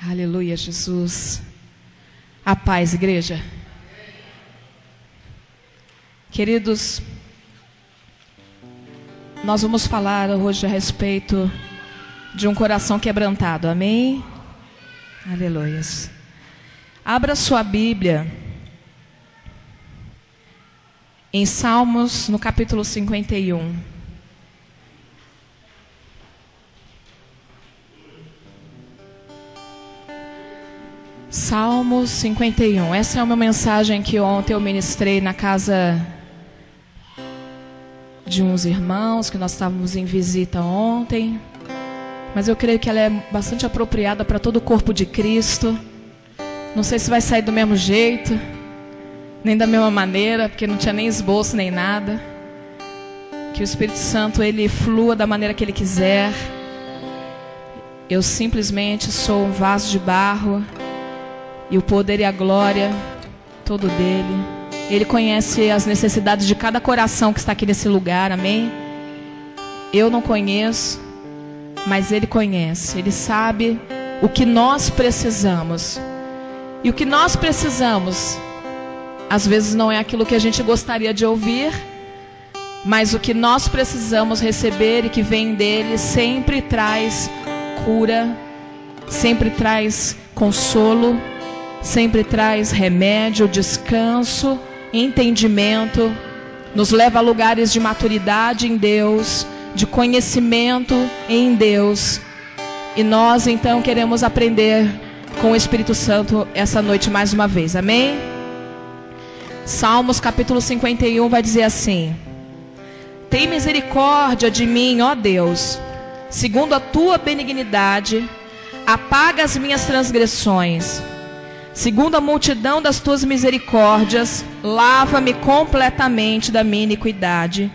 Aleluia, Jesus. A paz, igreja. Queridos, nós vamos falar hoje a respeito de um coração quebrantado, amém? Aleluia. Abra sua Bíblia em Salmos, no capítulo 51. Salmos 51. Essa é uma mensagem que ontem eu ministrei na casa de uns irmãos, que nós estávamos em visita ontem. Mas eu creio que ela é bastante apropriada para todo o corpo de Cristo. Não sei se vai sair do mesmo jeito, nem da mesma maneira, porque não tinha nem esboço nem nada. Que o Espírito Santo, ele flua da maneira que ele quiser. Eu simplesmente sou um vaso de barro. E o poder e a glória, todo dele. Ele conhece as necessidades de cada coração que está aqui nesse lugar, amém? Eu não conheço, mas Ele conhece. Ele sabe o que nós precisamos. E o que nós precisamos, às vezes não é aquilo que a gente gostaria de ouvir, mas o que nós precisamos receber e que vem dele sempre traz cura, sempre traz consolo, sempre traz remédio, descanso, entendimento, nos leva a lugares de maturidade em Deus, de conhecimento em Deus. E nós então queremos aprender com o Espírito Santo essa noite mais uma vez, amém? Salmos capítulo 51 vai dizer assim: tem misericórdia de mim, ó Deus, segundo a tua benignidade, apaga as minhas transgressões. Segundo a multidão das tuas misericórdias, lava-me completamente da minha iniquidade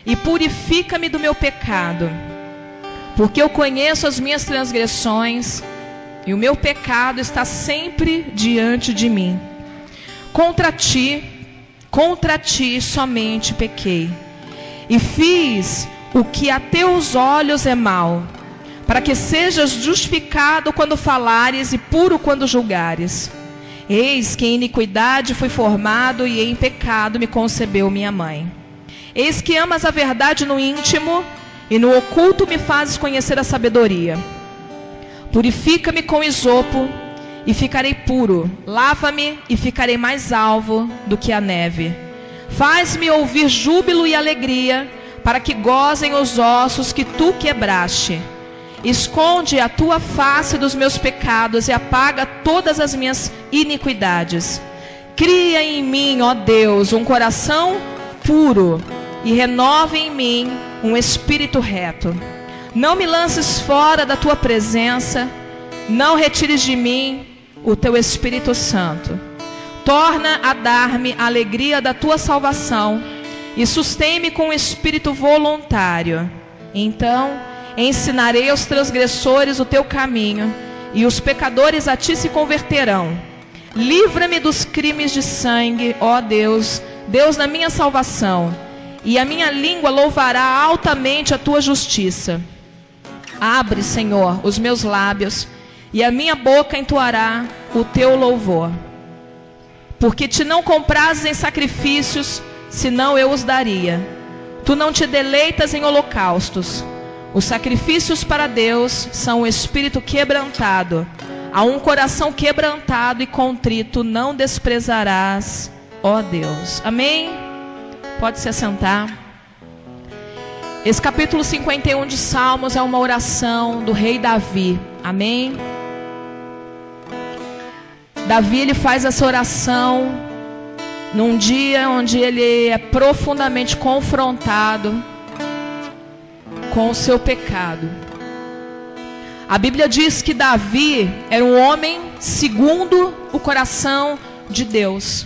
e purifica-me do meu pecado. Porque eu conheço as minhas transgressões e o meu pecado está sempre diante de mim. Contra ti somente pequei e fiz o que a teus olhos é mal, para que sejas justificado quando falares e puro quando julgares. Eis que em iniquidade fui formado e em pecado me concebeu minha mãe. Eis que amas a verdade no íntimo e no oculto me fazes conhecer a sabedoria. Purifica-me com isopo e ficarei puro. Lava-me e ficarei mais alvo do que a neve. Faz-me ouvir júbilo e alegria, para que gozem os ossos que tu quebraste. Esconde a tua face dos meus pecados e apaga todas as minhas iniquidades. Cria em mim, ó Deus, um coração puro e renova em mim um espírito reto. Não me lances fora da tua presença, não retires de mim o teu Espírito Santo. Torna a dar-me a alegria da tua salvação e sustém-me com um espírito voluntário. Então ensinarei aos transgressores o teu caminho, e os pecadores a ti se converterão. Livra-me dos crimes de sangue, ó Deus, Deus da minha salvação, e a minha língua louvará altamente a tua justiça. Abre, Senhor, os meus lábios, e a minha boca entoará o teu louvor. Porque te não comprazes em sacrifícios, senão eu os daria. Tu não te deleitas em holocaustos. Os sacrifícios para Deus são o espírito quebrantado. A um coração quebrantado e contrito não desprezarás, ó Deus. Amém? Pode se assentar. Esse capítulo 51 de Salmos é uma oração do rei Davi. Amém? Davi, ele faz essa oração num dia onde ele é profundamente confrontado com o seu pecado. A Bíblia diz que Davi era um homem segundo o coração de Deus.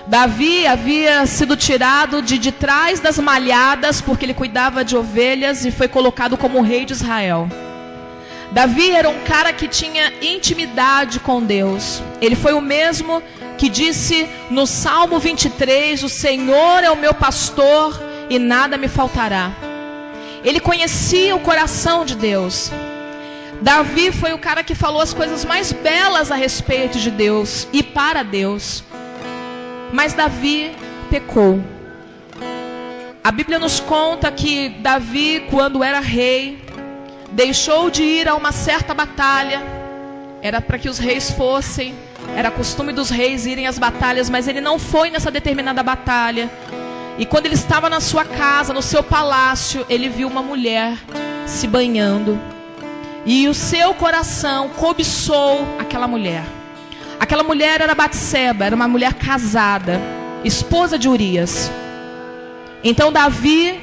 Davi havia sido tirado de trás das malhadas, porque ele cuidava de ovelhas, e foi colocado como rei de Israel. Davi era um cara que tinha intimidade com Deus. Ele foi o mesmo que disse no Salmo 23, o Senhor é o meu pastor e nada me faltará. Ele conhecia o coração de Deus. Davi foi o cara que falou as coisas mais belas a respeito de Deus e para Deus. Mas Davi pecou. A Bíblia nos conta que Davi, quando era rei, deixou de ir a uma certa batalha. Era para que os reis fossem, era costume dos reis irem às batalhas, mas ele não foi nessa determinada batalha. E quando ele estava na sua casa, no seu palácio, ele viu uma mulher se banhando. E o seu coração cobiçou aquela mulher. Aquela mulher era Batseba, era uma mulher casada, esposa de Urias. Então Davi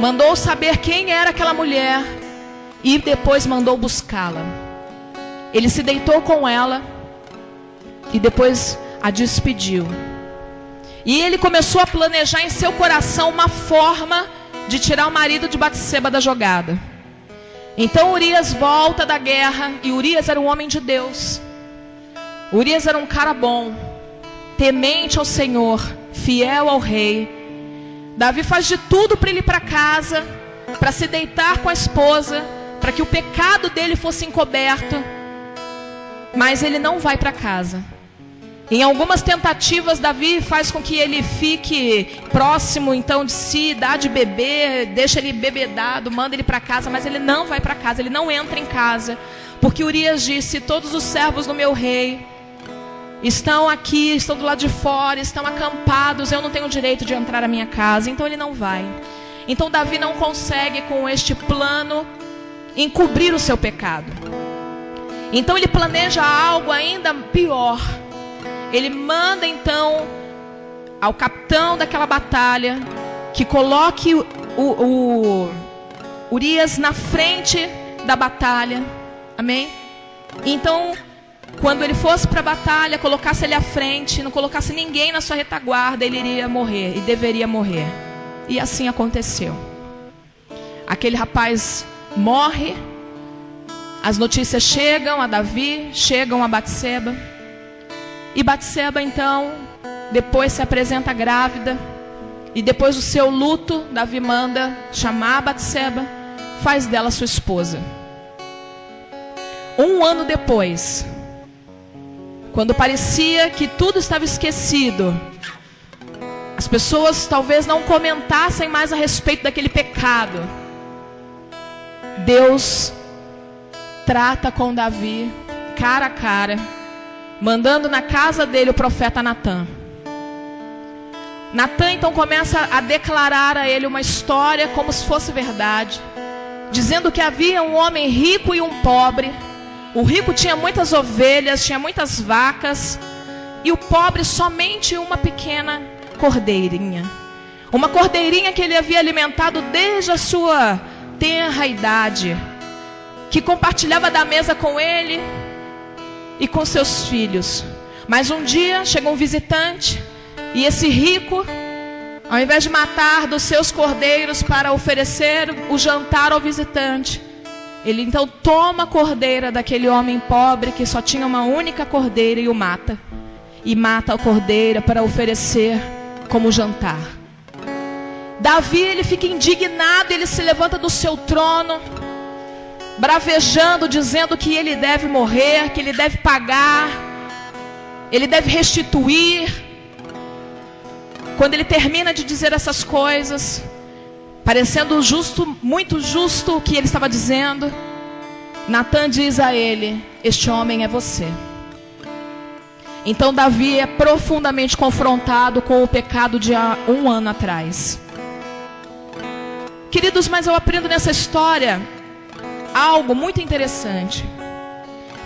mandou saber quem era aquela mulher e depois mandou buscá-la. Ele se deitou com ela e depois a despediu. E ele começou a planejar em seu coração uma forma de tirar o marido de Batseba da jogada. Então Urias volta da guerra, e Urias era um homem de Deus. Urias era um cara bom, temente ao Senhor, fiel ao rei. Davi faz de tudo para ele ir para casa, para se deitar com a esposa, para que o pecado dele fosse encoberto. Mas ele não vai para casa. Em algumas tentativas, Davi faz com que ele fique próximo então de si, dá de beber, deixa ele bebedado, manda ele para casa, mas ele não vai para casa, ele não entra em casa. Porque Urias disse: todos os servos do meu rei estão aqui, estão do lado de fora, estão acampados, eu não tenho direito de entrar à minha casa. Então ele não vai. Então Davi não consegue, com este plano, encobrir o seu pecado. Então ele planeja algo ainda pior. Ele manda então ao capitão daquela batalha que coloque o Urias na frente da batalha. Amém? Então, quando ele fosse para a batalha, colocasse ele à frente, não colocasse ninguém na sua retaguarda, ele iria morrer e deveria morrer. E assim aconteceu. Aquele rapaz morre. As notícias chegam a Davi, chegam a Batseba. E Batseba então, depois se apresenta grávida. E depois do seu luto, Davi manda chamar Batseba, faz dela sua esposa. 1 ano depois, quando parecia que tudo estava esquecido, as pessoas talvez não comentassem mais a respeito daquele pecado, Deus trata com Davi cara a cara, mandando na casa dele o profeta Natã. Natã então começa a declarar a ele uma história como se fosse verdade, dizendo que havia um homem rico e um pobre. O rico tinha muitas ovelhas, tinha muitas vacas, e o pobre somente uma pequena cordeirinha. Uma cordeirinha que ele havia alimentado desde a sua tenra idade, que compartilhava da mesa com ele e com seus filhos. Mas um dia chegou um visitante, e esse rico, ao invés de matar dos seus cordeiros para oferecer o jantar ao visitante, ele então toma a cordeira daquele homem pobre que só tinha uma única cordeira e o mata. E mata a cordeira para oferecer como jantar. Davi, ele fica indignado, ele se levanta do seu trono, bravejando, dizendo que ele deve morrer, que ele deve pagar, ele deve restituir. Quando ele termina de dizer essas coisas, parecendo justo, muito justo o que ele estava dizendo, Natã diz a ele: este homem é você. Então Davi é profundamente confrontado com o pecado de há 1 ano atrás. Queridos, mas eu aprendo nessa história algo muito interessante.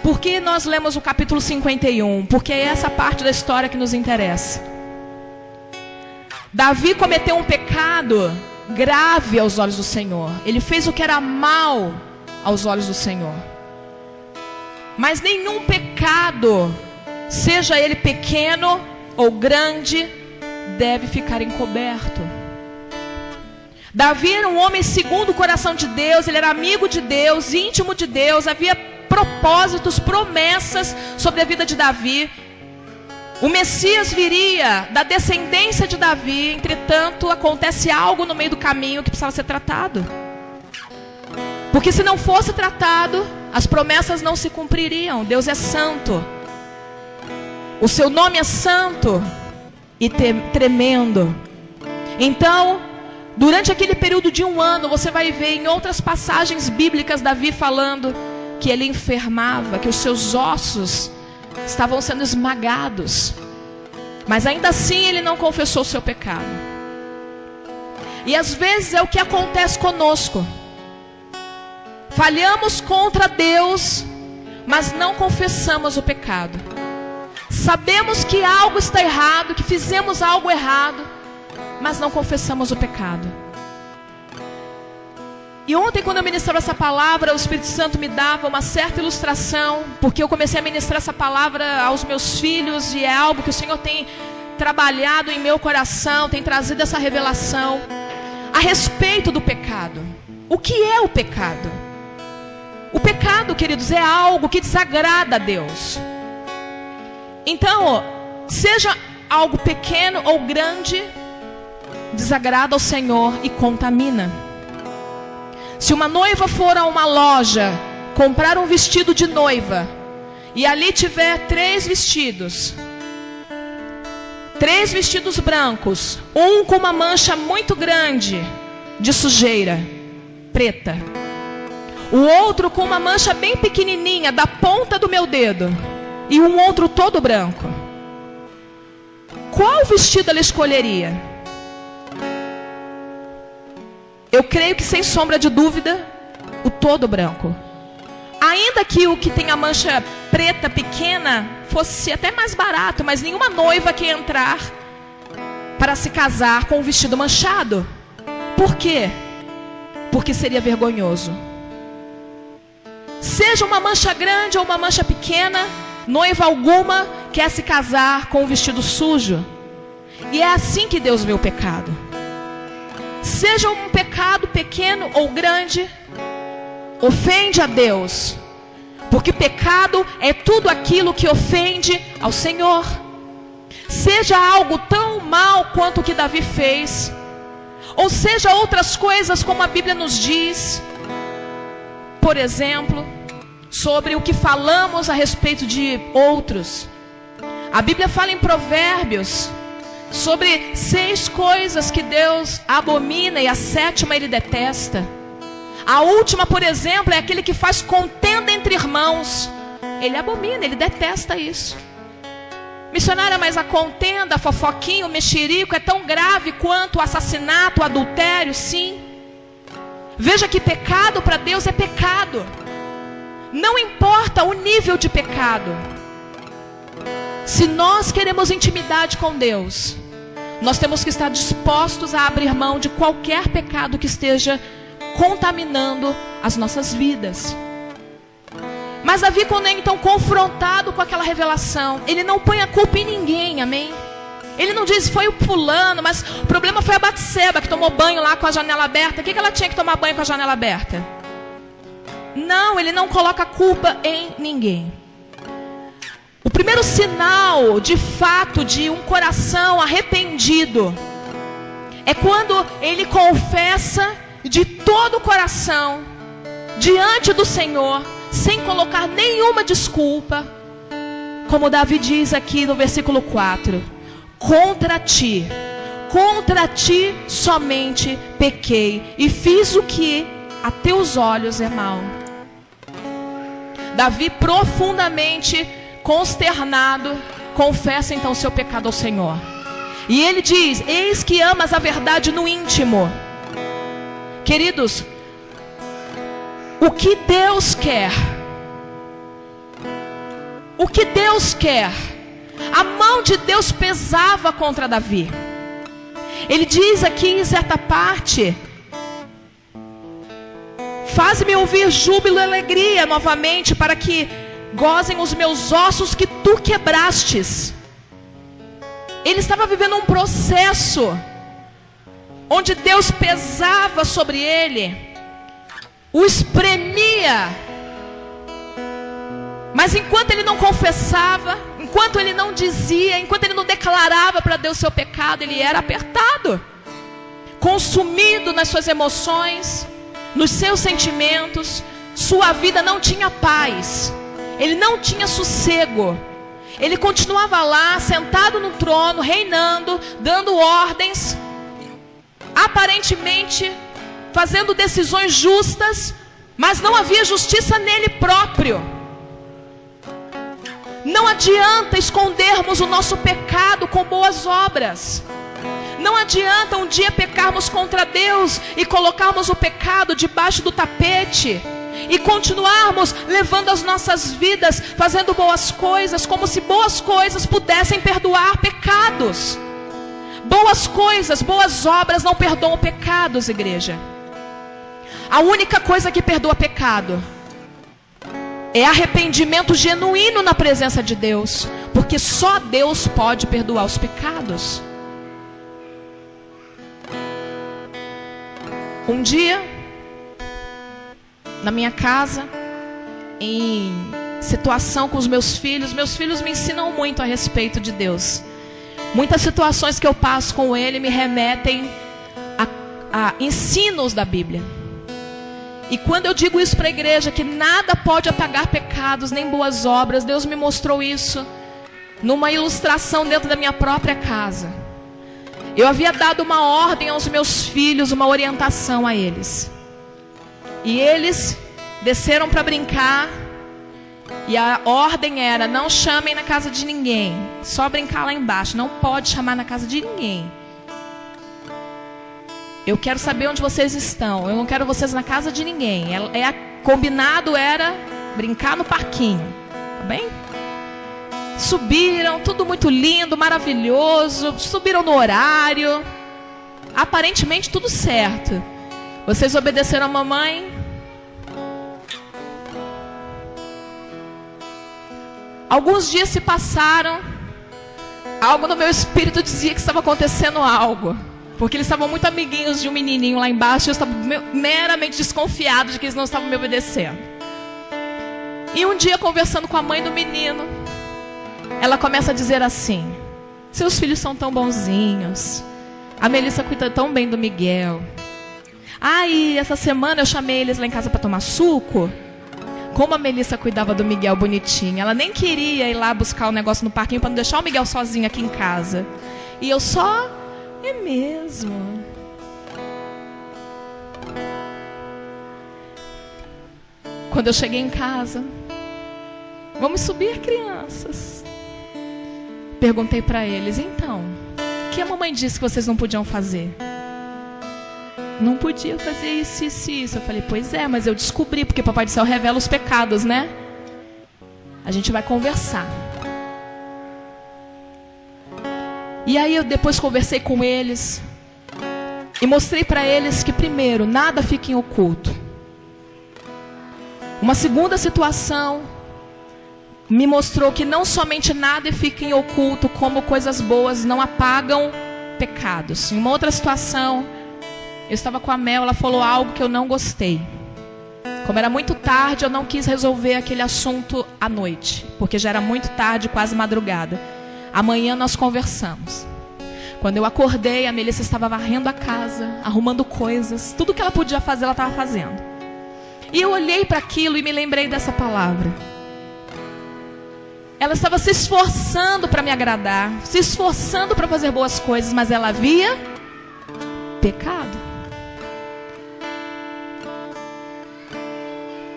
Por que nós lemos o capítulo 51? Porque é essa parte da história que nos interessa. Davi cometeu um pecado grave aos olhos do Senhor. Ele fez o que era mal aos olhos do Senhor. Mas nenhum pecado, seja ele pequeno ou grande, deve ficar encoberto. Davi era um homem segundo o coração de Deus. Ele era amigo de Deus, íntimo de Deus. Havia propósitos, promessas sobre a vida de Davi. O Messias viria da descendência de Davi. Entretanto, acontece algo no meio do caminho que precisava ser tratado. Porque se não fosse tratado, as promessas não se cumpririam. Deus é santo. O seu nome é santo e tremendo. Então, durante aquele período de 1 ano, você vai ver em outras passagens bíblicas Davi falando que ele enfermava, que os seus ossos estavam sendo esmagados. Mas ainda assim ele não confessou o seu pecado. E às vezes é o que acontece conosco. Falhamos contra Deus, mas não confessamos o pecado. Sabemos que algo está errado, que fizemos algo errado, mas não confessamos o pecado. E ontem, quando eu ministrava essa palavra, o Espírito Santo me dava uma certa ilustração, porque eu comecei a ministrar essa palavra aos meus filhos, e é algo que o Senhor tem trabalhado em meu coração, tem trazido essa revelação a respeito do pecado. O que é o pecado? O pecado, queridos, é algo que desagrada a Deus. Então, seja algo pequeno ou grande, desagrada ao Senhor e contamina. Se uma noiva for a uma loja comprar um vestido de noiva, e ali tiver 3 vestidos brancos, um com uma mancha muito grande de sujeira preta, o outro com uma mancha bem pequenininha da ponta do meu dedo, e um outro todo branco, qual vestido ela escolheria? Eu creio que, sem sombra de dúvida, o todo branco. Ainda que o que tem a mancha preta pequena fosse até mais barato, mas nenhuma noiva quer entrar para se casar com um vestido manchado. Por quê? Porque seria vergonhoso. Seja uma mancha grande ou uma mancha pequena, noiva alguma quer se casar com um vestido sujo. E é assim que Deus vê o pecado. Seja um pecado pequeno ou grande, ofende a Deus. Porque pecado é tudo aquilo que ofende ao Senhor. Seja algo tão mal quanto o que Davi fez, ou seja outras coisas como a Bíblia nos diz. Por exemplo, sobre o que falamos a respeito de outros. A Bíblia fala em Provérbios sobre 6 coisas que Deus abomina, e a 7ª Ele detesta. A última, por exemplo, é aquele que faz contenda entre irmãos. Ele abomina, ele detesta isso. Missionária, mas a contenda, a fofoquinha, o mexerico é tão grave quanto o assassinato, o adultério? Sim. Veja que pecado para Deus é pecado. Não importa o nível de pecado. Se nós queremos intimidade com Deus, nós temos que estar dispostos a abrir mão de qualquer pecado que esteja contaminando as nossas vidas. Mas Davi, quando é então confrontado com aquela revelação, ele não põe a culpa em ninguém, amém? Ele não diz, foi o fulano, mas o problema foi a Batseba, que tomou banho lá com a janela aberta. O que ela tinha que tomar banho com a janela aberta? Não, ele não coloca a culpa em ninguém. O primeiro sinal, de fato, de um coração arrependido é quando ele confessa de todo o coração diante do Senhor, sem colocar nenhuma desculpa, como Davi diz aqui no versículo 4: contra ti somente pequei e fiz o que a teus olhos é mal. Davi, profundamente consternado, confessa então o seu pecado ao Senhor. E ele diz: eis que amas a verdade no íntimo. Queridos, o que Deus quer, a mão de Deus pesava contra Davi. Ele diz aqui em certa parte: faz-me ouvir júbilo e alegria novamente, para que gozem os meus ossos que tu quebrastes. Ele estava vivendo um processo onde Deus pesava sobre ele, o espremia. Mas enquanto ele não confessava, enquanto ele não dizia, enquanto ele não declarava para Deus seu pecado, ele era apertado, consumido nas suas emoções, nos seus sentimentos, sua vida não tinha paz, ele não tinha sossego. Ele continuava lá, sentado no trono, reinando, dando ordens, aparentemente fazendo decisões justas, mas não havia justiça nele próprio. Não adianta escondermos o nosso pecado com boas obras. Não adianta um dia pecarmos contra Deus e colocarmos o pecado debaixo do tapete e continuarmos levando as nossas vidas fazendo boas coisas, como se boas coisas pudessem perdoar pecados. Boas coisas, boas obras não perdoam pecados, igreja. A única coisa que perdoa pecado é arrependimento genuíno na presença de Deus, porque só Deus pode perdoar os pecados. Um dia, na minha casa, em situação com os meus filhos me ensinam muito a respeito de Deus. Muitas situações que eu passo com ele me remetem a ensinos da Bíblia. E quando eu digo isso para a igreja, que nada pode apagar pecados, nem boas obras, Deus me mostrou isso numa ilustração dentro da minha própria casa. Eu havia dado uma ordem aos meus filhos, uma orientação a eles. E eles desceram para brincar. E a ordem era: não chamem na casa de ninguém, só brincar lá embaixo, não pode chamar na casa de ninguém. Eu quero saber onde vocês estão, eu não quero vocês na casa de ninguém. Combinado era brincar no parquinho, tá bem? Subiram, tudo muito lindo, maravilhoso, subiram no horário, aparentemente tudo certo. Vocês obedeceram a mamãe? Alguns dias se passaram, algo no meu espírito dizia que estava acontecendo algo, porque eles estavam muito amiguinhos de um menininho lá embaixo, e eu estava meramente desconfiado de que eles não estavam me obedecendo. E um dia, conversando com a mãe do menino, ela começa a dizer assim: seus filhos são tão bonzinhos, a Melissa cuida tão bem do Miguel. E essa semana eu chamei eles lá em casa para tomar suco. Como a Melissa cuidava do Miguel bonitinho, ela nem queria ir lá buscar o negócio no parquinho para não deixar o Miguel sozinho aqui em casa. E eu só... É mesmo. Quando eu cheguei em casa: vamos subir, crianças? Perguntei para eles: então, o que a mamãe disse que vocês não podiam fazer? Não podia fazer isso, isso e isso. Eu falei: pois é, mas eu descobri, porque Papai do Céu revela os pecados, né? A gente vai conversar. E aí eu depois conversei com eles e mostrei para eles que, primeiro, nada fica em oculto. Uma segunda situação me mostrou que não somente nada fica em oculto, como coisas boas não apagam pecados. Em uma outra situação, eu estava com a Mel, ela falou algo que eu não gostei. Como era muito tarde, eu não quis resolver aquele assunto à noite, porque já era muito tarde, quase madrugada. Amanhã nós conversamos. Quando eu acordei, a Melissa estava varrendo a casa, arrumando coisas. Tudo que ela podia fazer, ela estava fazendo. E eu olhei para aquilo e me lembrei dessa palavra. Ela estava se esforçando para me agradar, se esforçando para fazer boas coisas, mas ela havia pecado.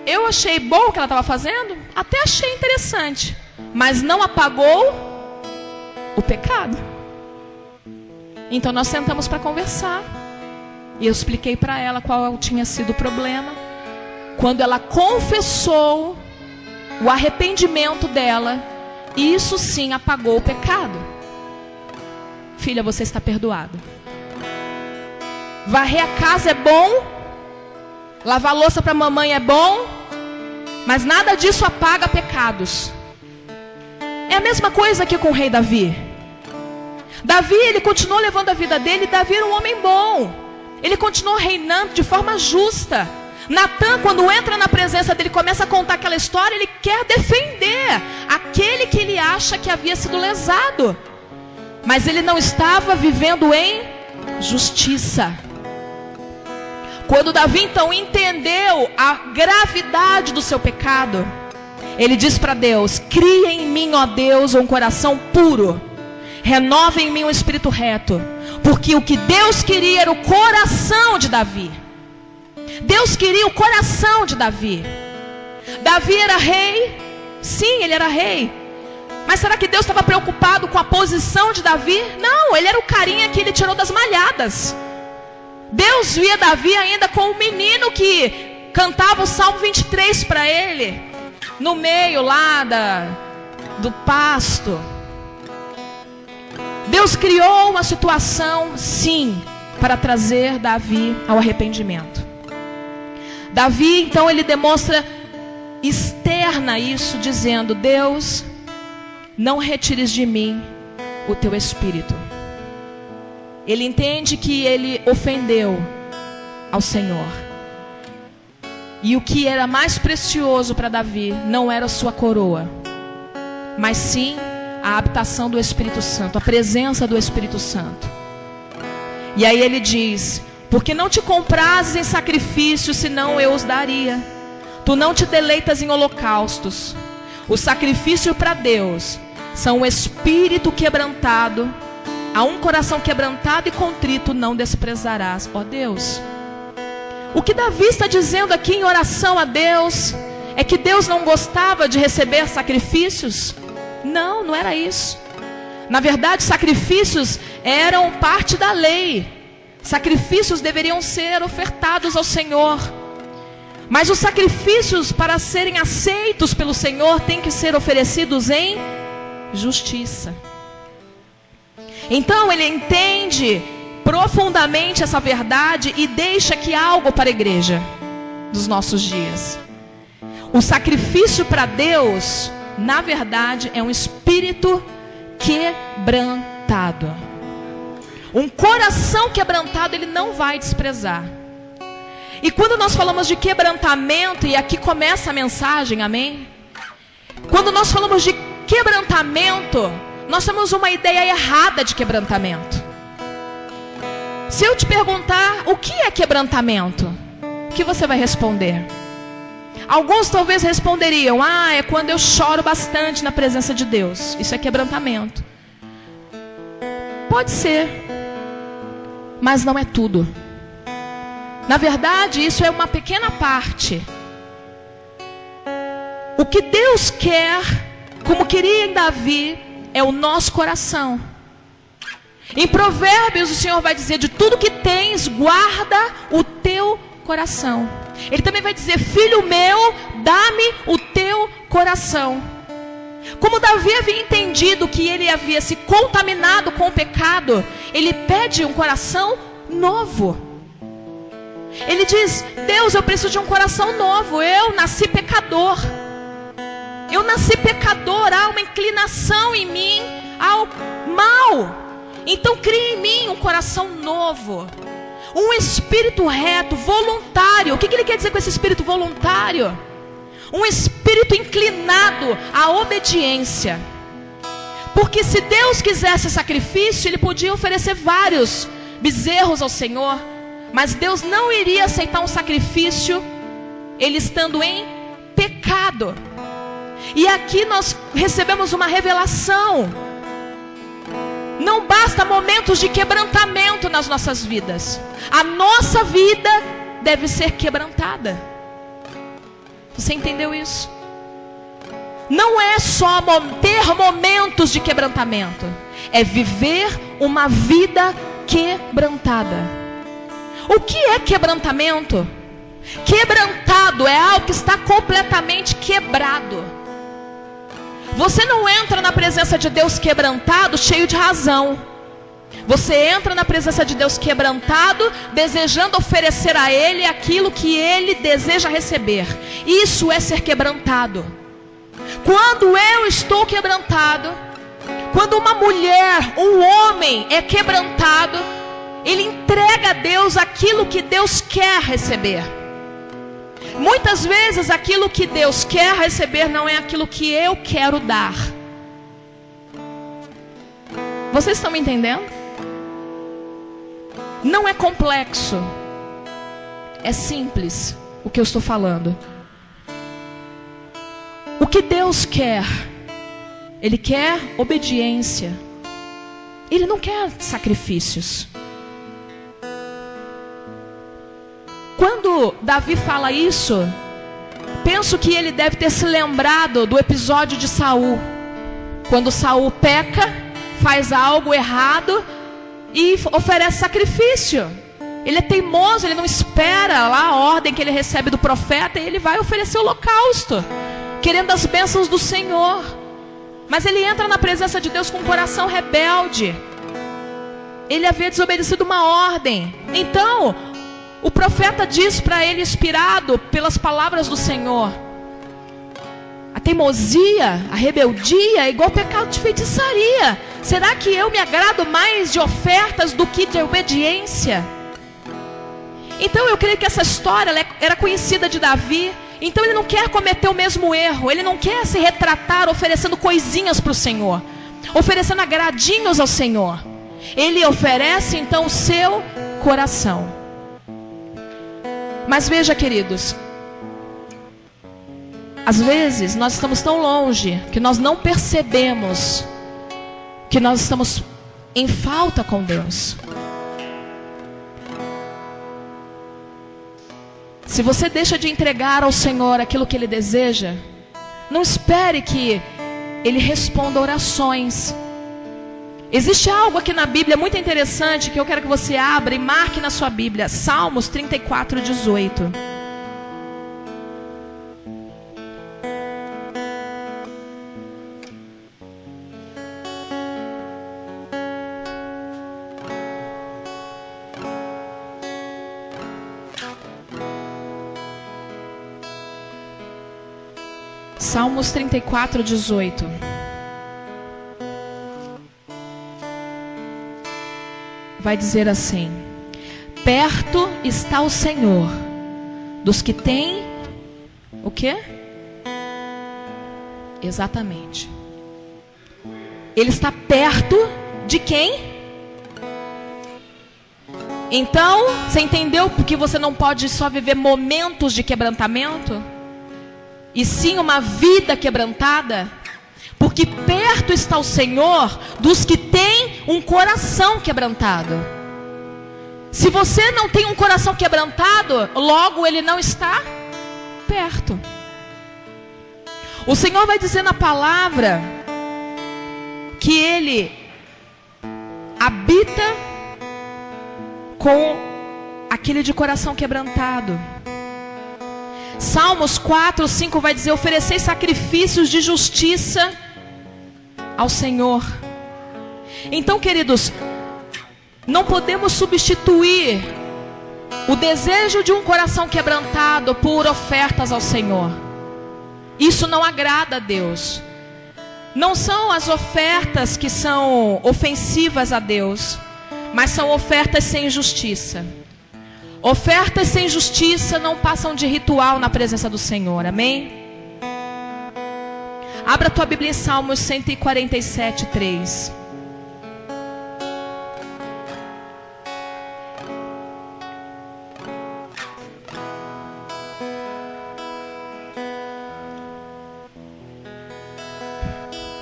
Eu achei bom o que ela estava fazendo, até achei interessante, mas não apagou o pecado. Então nós sentamos para conversar e eu expliquei para ela qual tinha sido o problema. Quando ela confessou o arrependimento dela, isso sim apagou o pecado. Filha, você está perdoada. Varrer a casa é bom, lavar louça para a mamãe é bom, mas nada disso apaga pecados. É a mesma coisa aqui com o rei Davi. Davi, ele continuou levando a vida dele, e Davi era um homem bom. Ele continuou reinando de forma justa. Natan, quando entra na presença dele, começa a contar aquela história, ele quer defender aquele que ele acha que havia sido lesado. Mas ele não estava vivendo em justiça. Quando Davi então entendeu a gravidade do seu pecado, ele diz para Deus: cria em mim, ó Deus, um coração puro, renova em mim um espírito reto. Porque o que Deus queria era o coração de Davi. Deus queria o coração de Davi. Davi era rei, sim, ele era rei. Mas será que Deus estava preocupado com a posição de Davi? Não, ele era o carinha que ele tirou das malhadas. Deus via Davi ainda como um menino que cantava o Salmo 23 para ele, no meio lá do pasto. Deus criou uma situação, sim, para trazer Davi ao arrependimento. Davi, então, ele demonstra, externa isso, dizendo: Deus, não retires de mim o teu espírito. Ele entende que ele ofendeu ao Senhor. E o que era mais precioso para Davi não era a sua coroa, mas sim a habitação do Espírito Santo, a presença do Espírito Santo. E aí ele diz: porque não te comprases em sacrifícios, senão eu os daria. Tu não te deleitas em holocaustos. O sacrifício para Deus são o espírito quebrantado. A um coração quebrantado e contrito não desprezarás, ó Deus. O que Davi está dizendo aqui em oração a Deus é que Deus não gostava de receber sacrifícios? Não, não era isso. Na verdade, sacrifícios eram parte da lei. Sacrifícios deveriam ser ofertados ao Senhor. Mas os sacrifícios, para serem aceitos pelo Senhor, têm que ser oferecidos em justiça. Então ele entende profundamente essa verdade e deixa aqui algo para a igreja dos nossos dias. O sacrifício para Deus, na verdade, é um espírito quebrantado. Um coração quebrantado ele não vai desprezar. E quando nós falamos de quebrantamento, e aqui começa a mensagem, amém? Quando nós falamos de quebrantamento, nós temos uma ideia errada de quebrantamento. Se eu te perguntar o que é quebrantamento, o que você vai responder? Alguns talvez responderiam: é quando eu choro bastante na presença de Deus. Isso é quebrantamento. Pode ser, mas não é tudo. Na verdade, isso é uma pequena parte. O que Deus quer, como queria em Davi, é o nosso coração. Em Provérbios o Senhor vai dizer: de tudo que tens, guarda o teu coração. Ele também vai dizer: filho meu, dá-me o teu coração. Como Davi havia entendido que ele havia se contaminado com o pecado, ele pede um coração novo. Ele diz: Deus, eu preciso de um coração novo. Eu nasci pecador. Eu nasci pecador. Há uma inclinação em mim ao mal. Então crie em mim um coração novo, um espírito reto, voluntário. O que ele quer dizer com esse espírito voluntário? Um espírito inclinado à obediência. Porque se Deus quisesse sacrifício, Ele podia oferecer vários bezerros ao Senhor. Mas Deus não iria aceitar um sacrifício Ele estando em pecado. E aqui nós recebemos uma revelação. Não basta momentos de quebrantamento nas nossas vidas. A nossa vida deve ser quebrantada. Você entendeu isso? Não é só ter momentos de quebrantamento. É viver uma vida quebrantada. O que é quebrantamento? Quebrantado é algo que está completamente quebrado. Você não entra na presença de Deus quebrantado, cheio de razão. Você entra na presença de Deus quebrantado, desejando oferecer a Ele aquilo que Ele deseja receber. Isso é ser quebrantado. Quando eu estou quebrantado, quando uma mulher, um homem é quebrantado, ele entrega a Deus aquilo que Deus quer receber. Muitas vezes aquilo que Deus quer receber não é aquilo que eu quero dar. Vocês estão me entendendo? Não é complexo. é simples o que eu estou falando. O que Deus quer? Ele quer obediência. Ele não quer sacrifícios. Quando Davi fala isso, penso que ele deve ter se lembrado do episódio de Saul. Quando Saul peca, faz algo errado e oferece sacrifício. Ele é teimoso, ele não espera lá a ordem que ele recebe do profeta e ele vai oferecer holocausto, querendo as bênçãos do Senhor. Mas ele entra na presença de Deus com um coração rebelde. Ele havia desobedecido uma ordem. Então, o profeta diz para ele, inspirado pelas palavras do Senhor: a teimosia, a rebeldia é igual pecado de feitiçaria. Será que eu me agrado mais de ofertas do que de obediência? Então eu creio que essa história era conhecida de Davi. Então ele não quer cometer o mesmo erro. Ele não quer se retratar oferecendo coisinhas para o Senhor, oferecendo agradinhos ao Senhor. Ele oferece então o seu coração. Mas veja, queridos, às vezes nós estamos tão longe que nós não percebemos que nós estamos em falta com Deus. Se você deixa de entregar ao Senhor aquilo que Ele deseja, não espere que Ele responda orações. Existe algo aqui na Bíblia muito interessante que eu quero que você abra e marque na sua Bíblia. Salmos 34:18. Salmos 34:18. Vai dizer assim: perto está o Senhor dos que têm o quê? Exatamente. Ele está perto de quem? Então, você entendeu porque você não pode só viver momentos de quebrantamento? E sim uma vida quebrantada? Porque perto está o Senhor dos que têm um coração quebrantado. Se você não tem um coração quebrantado, logo Ele não está perto. O Senhor vai dizer na palavra que Ele habita com aquele de coração quebrantado. Salmos 4:5 vai dizer: oferecei sacrifícios de justiça ao Senhor. Então, queridos, não podemos substituir o desejo de um coração quebrantado por ofertas ao Senhor. Isso não agrada a Deus. Não são as ofertas que são ofensivas a Deus, mas são ofertas sem justiça. Ofertas sem justiça não passam de ritual na presença do Senhor, amém? Abra a tua Bíblia em Salmos 147:3.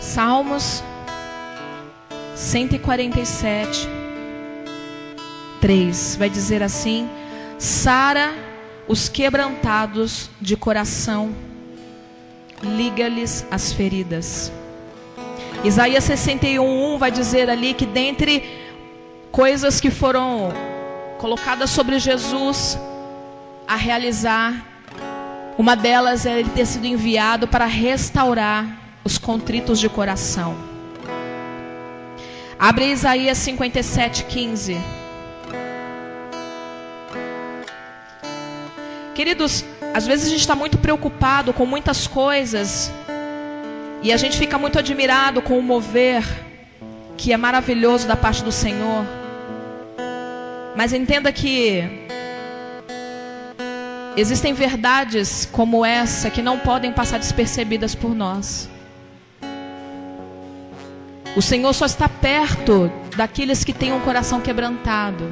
Salmos 147:3 vai dizer assim: sara os quebrantados de coração, liga-lhes as feridas. Isaías 61:1 vai dizer ali que dentre coisas que foram colocadas sobre Jesus a realizar, uma delas é ele ter sido enviado para restaurar os contritos de coração. Abre Isaías 57:15. Queridos, às vezes a gente está muito preocupado com muitas coisas e a gente fica muito admirado com o mover que é maravilhoso da parte do Senhor. Mas entenda que existem verdades como essa que não podem passar despercebidas por nós. O Senhor só está perto daqueles que têm um coração quebrantado.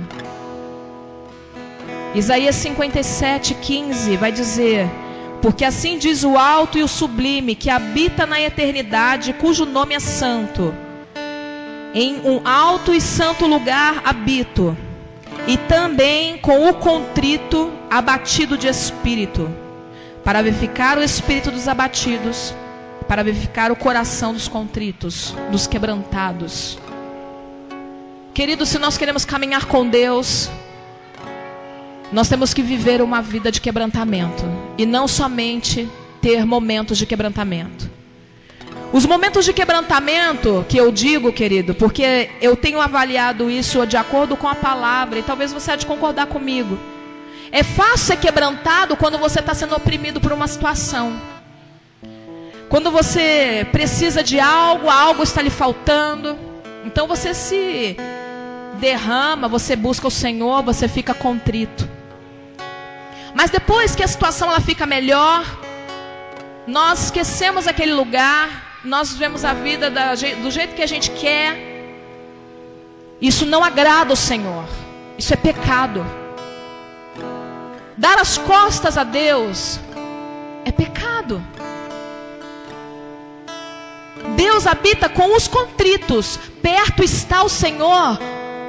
Isaías 57:15 vai dizer: porque assim diz o alto e o sublime, que habita na eternidade, cujo nome é santo. Em um alto e santo lugar habito, e também com o contrito, abatido de espírito, para verificar o espírito dos abatidos, para verificar o coração dos contritos, dos quebrantados. Queridos, se nós queremos caminhar com Deus, nós temos que viver uma vida de quebrantamento, e não somente ter momentos de quebrantamento. Os momentos de quebrantamento que eu digo, querido, porque eu tenho avaliado isso de acordo com a palavra, e talvez você há de concordar comigo. É fácil ser quebrantado quando você está sendo oprimido por uma situação. Quando você precisa de algo, algo está lhe faltando, então você se derrama, você busca o Senhor, você fica contrito. Mas depois que a situação ela fica melhor, nós esquecemos aquele lugar, nós vivemos a vida do jeito que a gente quer. Isso não agrada o Senhor, isso é pecado. Dar as costas a Deus é pecado. Deus habita com os contritos, perto está o Senhor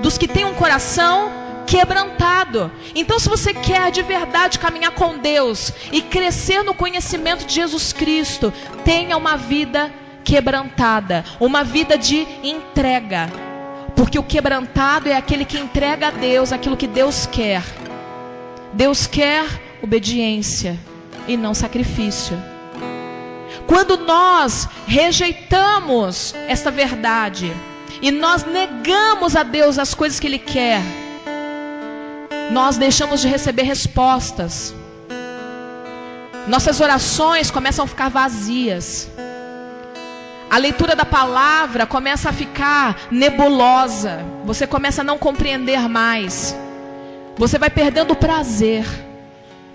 dos que têm um coração quebrantado. Então, se você quer de verdade caminhar com Deus e crescer no conhecimento de Jesus Cristo, tenha uma vida quebrantada, uma vida de entrega, porque o quebrantado é aquele que entrega a Deus aquilo que Deus quer. Deus quer obediência e não sacrifício. Quando nós rejeitamos esta verdade e nós negamos a Deus as coisas que Ele quer, nós deixamos de receber respostas. Nossas orações começam a ficar vazias. A leitura da palavra começa a ficar nebulosa. Você começa a não compreender mais. Você vai perdendo o prazer.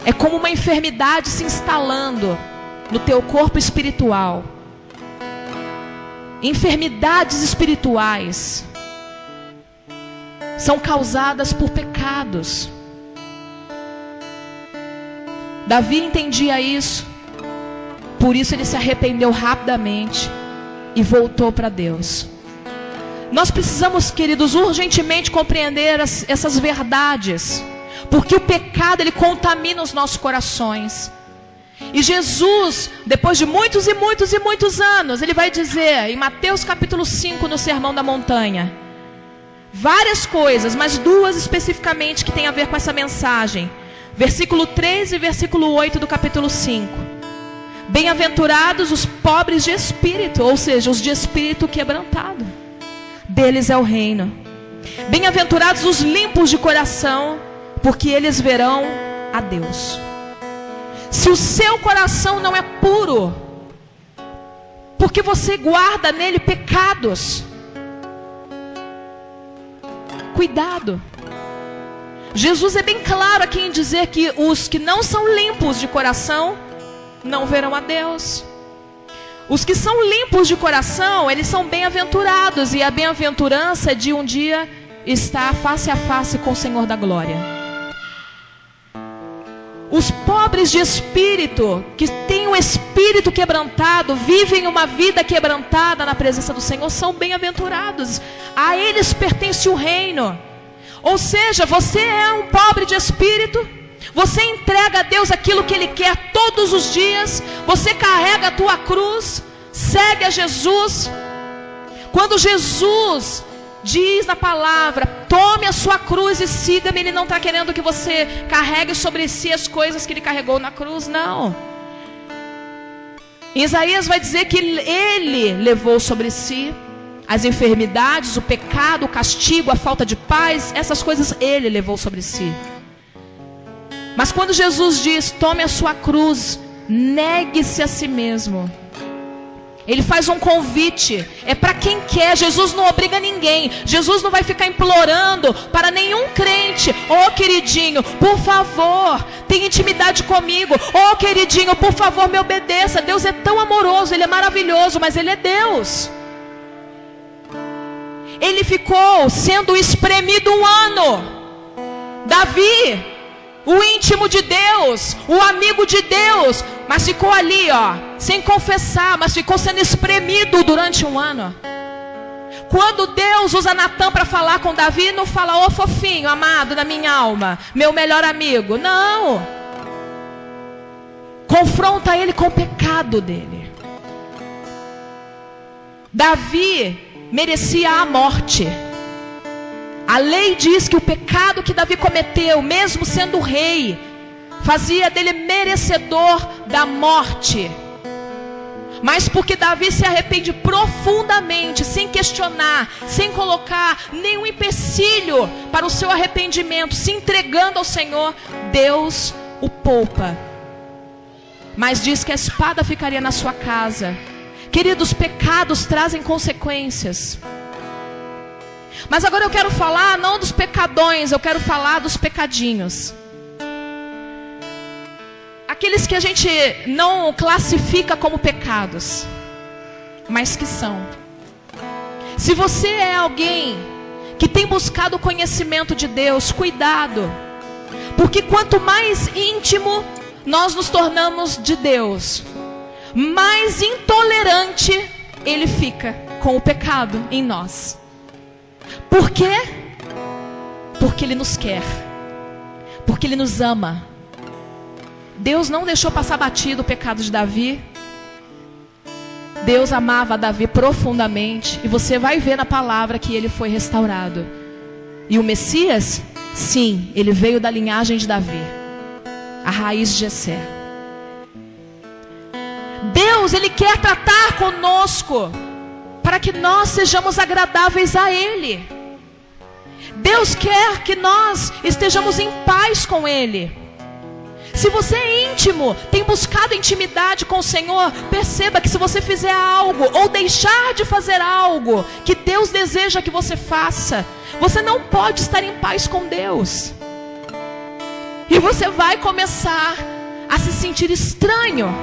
É como uma enfermidade se instalando no teu corpo espiritual. Enfermidades espirituais são causadas por pecados. Davi entendia isso, por isso ele se arrependeu rapidamente e voltou para Deus. Nós precisamos, queridos, urgentemente compreender essas verdades, porque o pecado ele contamina os nossos corações. E Jesus, depois de muitos e muitos e muitos anos, ele vai dizer em Mateus capítulo 5, no Sermão da Montanha, várias coisas, mas duas especificamente que tem a ver com essa mensagem. Versículo 3 e versículo 8 do capítulo 5. Bem-aventurados os pobres de espírito, ou seja, os de espírito quebrantado, deles é o reino. Bem-aventurados os limpos de coração, porque eles verão a Deus. Se o seu coração não é puro, porque você guarda nele pecados, cuidado. Jesus é bem claro aqui em dizer que os que não são limpos de coração não verão a Deus. Os que são limpos de coração, eles são bem-aventurados, e a bem-aventurança é de um dia estar face a face com o Senhor da glória. Os pobres de espírito, que têm o espírito quebrantado, vivem uma vida quebrantada na presença do Senhor, são bem-aventurados. A eles pertence o reino. Ou seja, você é um pobre de espírito, você entrega a Deus aquilo que Ele quer todos os dias, você carrega a tua cruz, segue a Jesus. Quando Jesus diz na palavra, tome a sua cruz e siga-me, Ele não está querendo que você carregue sobre si as coisas que Ele carregou na cruz, não. Isaías vai dizer que Ele levou sobre si as enfermidades, o pecado, o castigo, a falta de paz, essas coisas Ele levou sobre si. Mas quando Jesus diz, tome a sua cruz, negue-se a si mesmo, Ele faz um convite, é para quem quer. Jesus não obriga ninguém. Jesus não vai ficar implorando para nenhum crente. Ô queridinho, por favor, tenha intimidade comigo. Ô queridinho, por favor, me obedeça. Deus é tão amoroso, Ele é maravilhoso, mas Ele é Deus. Ele ficou sendo espremido 1 ano. Davi o íntimo de Deus, o amigo de Deus, mas ficou ali, ó, sem confessar, mas ficou sendo espremido durante um ano. Quando Deus usa Natã para falar com Davi, não fala, ô fofinho, amado da minha alma, meu melhor amigo. Não. Confronta ele com o pecado dele. Davi merecia a morte. A lei diz que o pecado que Davi cometeu, mesmo sendo rei, fazia dele merecedor da morte. Mas porque Davi se arrepende profundamente, sem questionar, sem colocar nenhum empecilho para o seu arrependimento, se entregando ao Senhor, Deus o poupa. Mas diz que a espada ficaria na sua casa. Queridos, pecados trazem consequências. Mas agora eu quero falar não dos pecadões, eu quero falar dos pecadinhos. Aqueles que a gente não classifica como pecados, mas que são. Se você é alguém que tem buscado o conhecimento de Deus, cuidado. Porque quanto mais íntimo nós nos tornamos de Deus, mais intolerante Ele fica com o pecado em nós. Por quê? Porque Ele nos quer. Porque Ele nos ama. Deus não deixou passar batido o pecado de Davi. Deus amava Davi profundamente. E você vai ver na palavra que ele foi restaurado. E o Messias, sim, ele veio da linhagem de Davi, a raiz de Jessé. Deus, Ele quer tratar conosco para que nós sejamos agradáveis a Ele. Deus quer que nós estejamos em paz com Ele. Se você é íntimo, tem buscado intimidade com o Senhor, perceba que se você fizer algo ou deixar de fazer algo que Deus deseja que você faça, você não pode estar em paz com Deus. E você vai começar a se sentir estranho.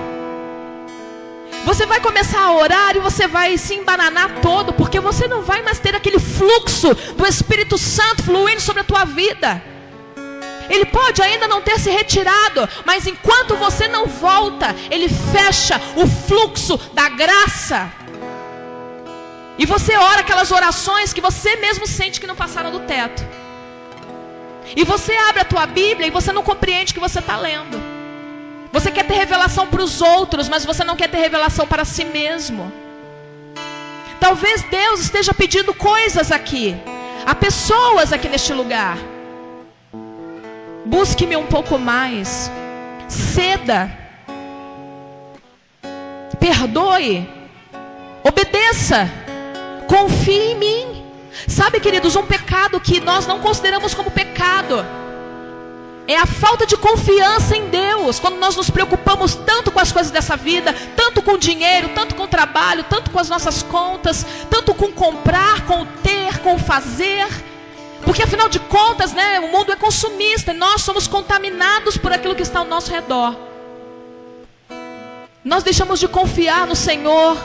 Você vai começar a orar e você vai se embananar todo, porque você não vai mais ter aquele fluxo do Espírito Santo fluindo sobre a tua vida. Ele pode ainda não ter se retirado, mas enquanto você não volta, Ele fecha o fluxo da graça. E você ora aquelas orações que você mesmo sente que não passaram do teto. E você abre a tua Bíblia e você não compreende o que você está lendo. Você quer ter revelação para os outros, mas você não quer ter revelação para si mesmo. Talvez Deus esteja pedindo coisas aqui, a pessoas aqui neste lugar. Busque-me um pouco mais. Ceda. Perdoe. Obedeça. Confie em mim. Sabe, queridos, um pecado que nós não consideramos como pecado é a falta de confiança em Deus. Quando nós nos preocupamos tanto com as coisas dessa vida, tanto com o dinheiro, tanto com o trabalho, tanto com as nossas contas, tanto com comprar, com o ter, com o fazer. Porque afinal de contas, né, o mundo é consumista e nós somos contaminados por aquilo que está ao nosso redor. Nós deixamos de confiar no Senhor,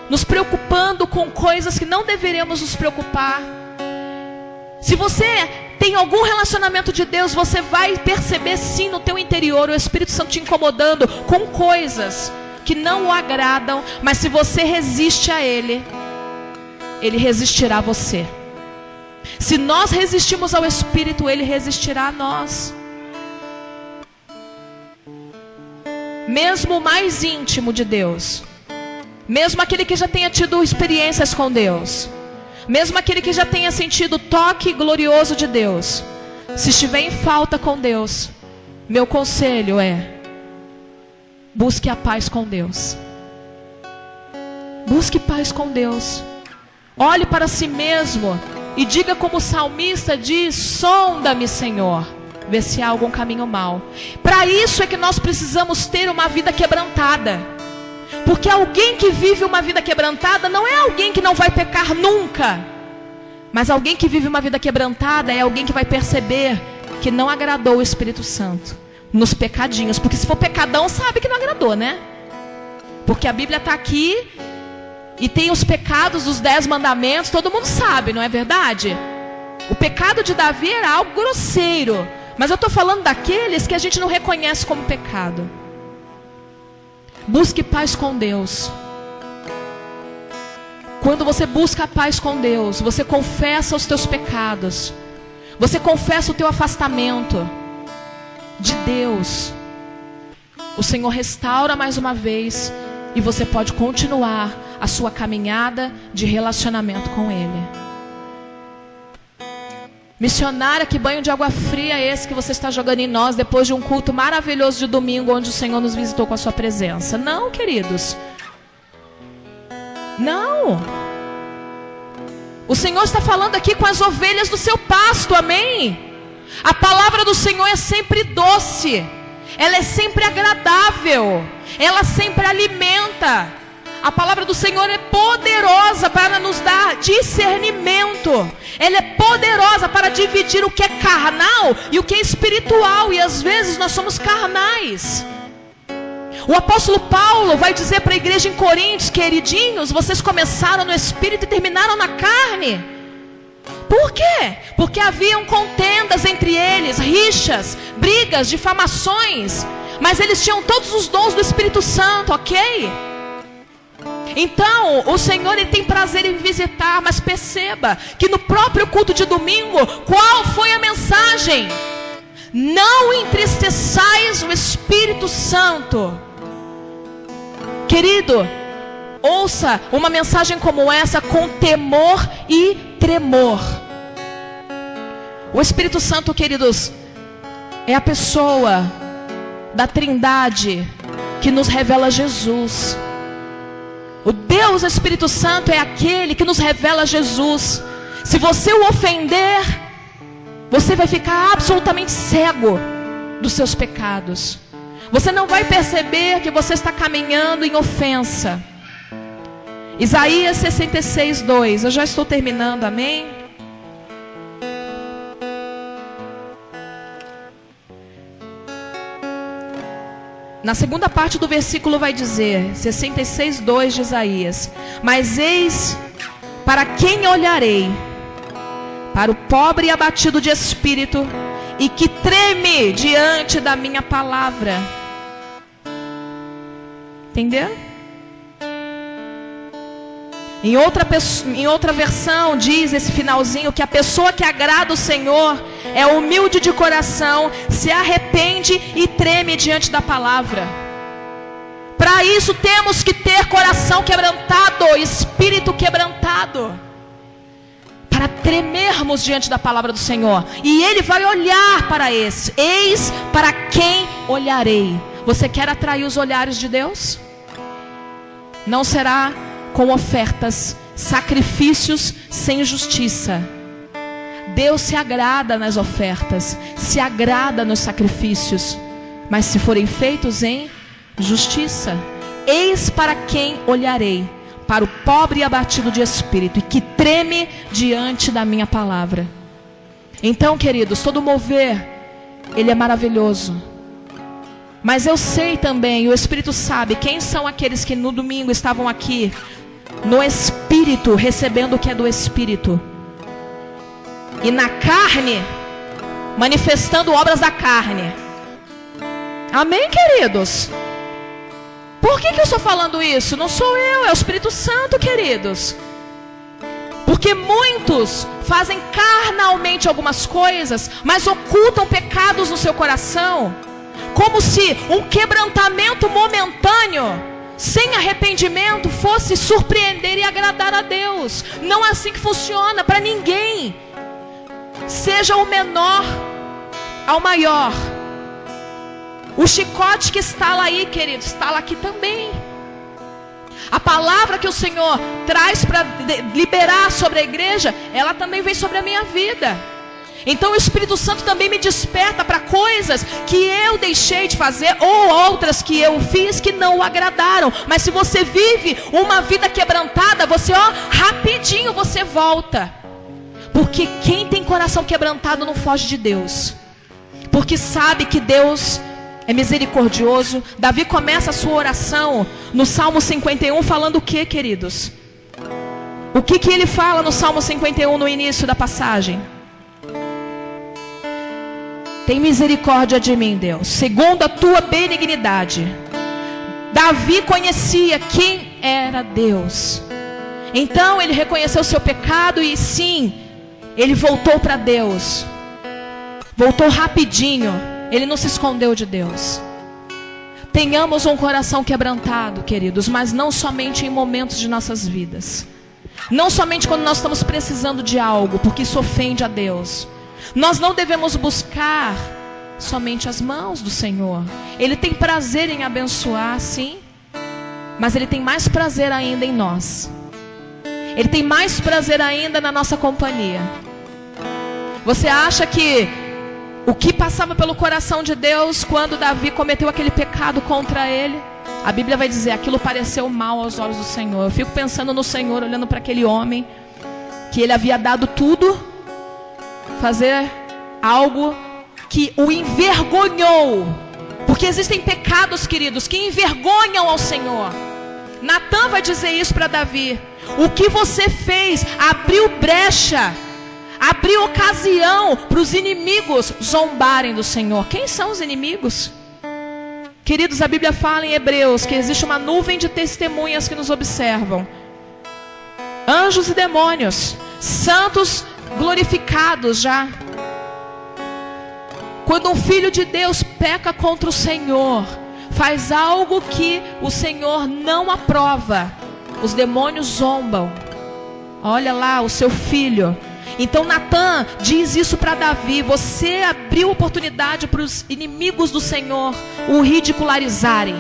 nos preocupando com coisas que não deveríamos nos preocupar. Se você tem algum relacionamento de Deus, você vai perceber sim no teu interior o Espírito Santo te incomodando com coisas que não o agradam, mas se você resiste a Ele, Ele resistirá a você. Se nós resistimos ao Espírito, Ele resistirá a nós. Mesmo o mais íntimo de Deus, mesmo aquele que já tenha tido experiências com Deus, mesmo aquele que já tenha sentido o toque glorioso de Deus, se estiver em falta com Deus, meu conselho é: busque a paz com Deus. Busque paz com Deus. Olhe para si mesmo e diga como o salmista diz: sonda-me, Senhor, vê se há algum caminho mau. Para isso é que nós precisamos ter uma vida quebrantada. Porque alguém que vive uma vida quebrantada não é alguém que não vai pecar nunca. Mas alguém que vive uma vida quebrantada é alguém que vai perceber que não agradou o Espírito Santo nos pecadinhos. Porque se for pecadão, sabe que não agradou, né? Porque a Bíblia está aqui e tem os pecados dos 10 mandamentos, todo mundo sabe, não é verdade? O pecado de Davi era algo grosseiro, Mas eu estou falando daqueles que a gente não reconhece como pecado. Busque paz com Deus. Quando você busca a paz com Deus, você confessa os teus pecados. Você confessa o teu afastamento de Deus. O Senhor restaura mais uma vez e você pode continuar a sua caminhada de relacionamento com Ele. Missionária, que banho de água fria é esse que você está jogando em nós depois de um culto maravilhoso de domingo onde o Senhor nos visitou com a sua presença? Não, queridos. Não. O Senhor está falando aqui com as ovelhas do seu pasto, amém? A palavra do Senhor é sempre doce. Ela é sempre agradável. Ela sempre alimenta. A palavra do Senhor é poderosa para nos dar discernimento. Ela é poderosa para dividir o que é carnal e o que é espiritual. E às vezes nós somos carnais. O apóstolo Paulo vai dizer para a igreja em Coríntios: queridinhos, vocês começaram no espírito e terminaram na carne. Por quê? Porque haviam contendas entre eles, rixas, brigas, difamações. Mas eles tinham todos os dons do Espírito Santo, ok? Então, o Senhor ele tem prazer em visitar, mas perceba que no próprio culto de domingo, qual foi a mensagem? Não entristeçais o Espírito Santo. Querido, ouça uma mensagem como essa com temor e tremor. O Espírito Santo, queridos, é a pessoa da Trindade que nos revela Jesus. O Deus Espírito Santo é aquele que nos revela Jesus. Se você o ofender, você vai ficar absolutamente cego dos seus pecados. Você não vai perceber que você está caminhando em ofensa. Isaías 66, 2. Eu já estou terminando, amém? Na segunda parte do versículo vai dizer, 66, 2 de Isaías: mas eis para quem olharei, para o pobre e abatido de espírito, e que treme diante da minha palavra. Entendeu? Em outra versão diz esse finalzinho que a pessoa que agrada o Senhor é humilde de coração, se arrepende e treme diante da palavra. Para isso temos que ter coração quebrantado, espírito quebrantado, para tremermos diante da palavra do Senhor. E Ele vai olhar para esse. Eis para quem olharei. Você quer atrair os olhares de Deus? Não será com ofertas, sacrifícios sem justiça. Deus se agrada nas ofertas, se agrada nos sacrifícios, mas se forem feitos em justiça. Eis para quem olharei, para o pobre e abatido de espírito, e que treme diante da minha palavra. Então, queridos, todo mover, ele é maravilhoso. Mas eu sei também, o Espírito sabe, quem são aqueles que no domingo estavam aqui, no Espírito, recebendo o que é do Espírito, e na carne, manifestando obras da carne. Amém, queridos? Por que eu estou falando isso? Não sou eu, é o Espírito Santo, queridos. Porque muitos fazem carnalmente algumas coisas, mas ocultam pecados no seu coração, como se um quebrantamento momentâneo, sem arrependimento, fosse surpreender e agradar a Deus. Não é assim que funciona para ninguém. Seja o menor ao maior. O chicote que está lá aí, queridos, está lá aqui também. A palavra que o Senhor traz para liberar sobre a igreja, ela também vem sobre a minha vida. Então o Espírito Santo também me desperta para coisas que eu deixei de fazer, ou outras que eu fiz que não o agradaram. Mas se você vive uma vida quebrantada, você rapidinho você volta. Porque quem tem coração quebrantado não foge de Deus, porque sabe que Deus é misericordioso. Davi começa a sua oração no Salmo 51 falando o que, queridos? O que ele fala no Salmo 51 no início da passagem? Tem misericórdia de mim, Deus, segundo a tua benignidade. Davi conhecia quem era Deus. Então ele reconheceu o seu pecado e sim, ele voltou para Deus. Voltou rapidinho. Ele não se escondeu de Deus. Tenhamos um coração quebrantado, queridos, mas não somente em momentos de nossas vidas. Não somente quando nós estamos precisando de algo, porque isso ofende a Deus. Nós não devemos buscar somente as mãos do Senhor. Ele tem prazer em abençoar, sim, mas Ele tem mais prazer ainda em nós. Ele tem mais prazer ainda na nossa companhia. Você acha que o que passava pelo coração de Deus quando Davi cometeu aquele pecado contra ele? A Bíblia vai dizer, aquilo pareceu mal aos olhos do Senhor. Eu fico pensando no Senhor, olhando para aquele homem, que ele havia dado tudo, fazer algo que o envergonhou. Porque existem pecados, queridos, que envergonham ao Senhor. Natã vai dizer isso para Davi. O que você fez abriu brecha, abriu ocasião para os inimigos zombarem do Senhor. Quem são os inimigos? Queridos, a Bíblia fala em Hebreus que existe uma nuvem de testemunhas que nos observam. Anjos e demônios, santos glorificados já. Quando um filho de Deus peca contra o Senhor, faz algo que o Senhor não aprova, os demônios zombam. Olha lá o seu filho. Então Natã diz isso para Davi. Você abriu oportunidade para os inimigos do Senhor o ridicularizarem.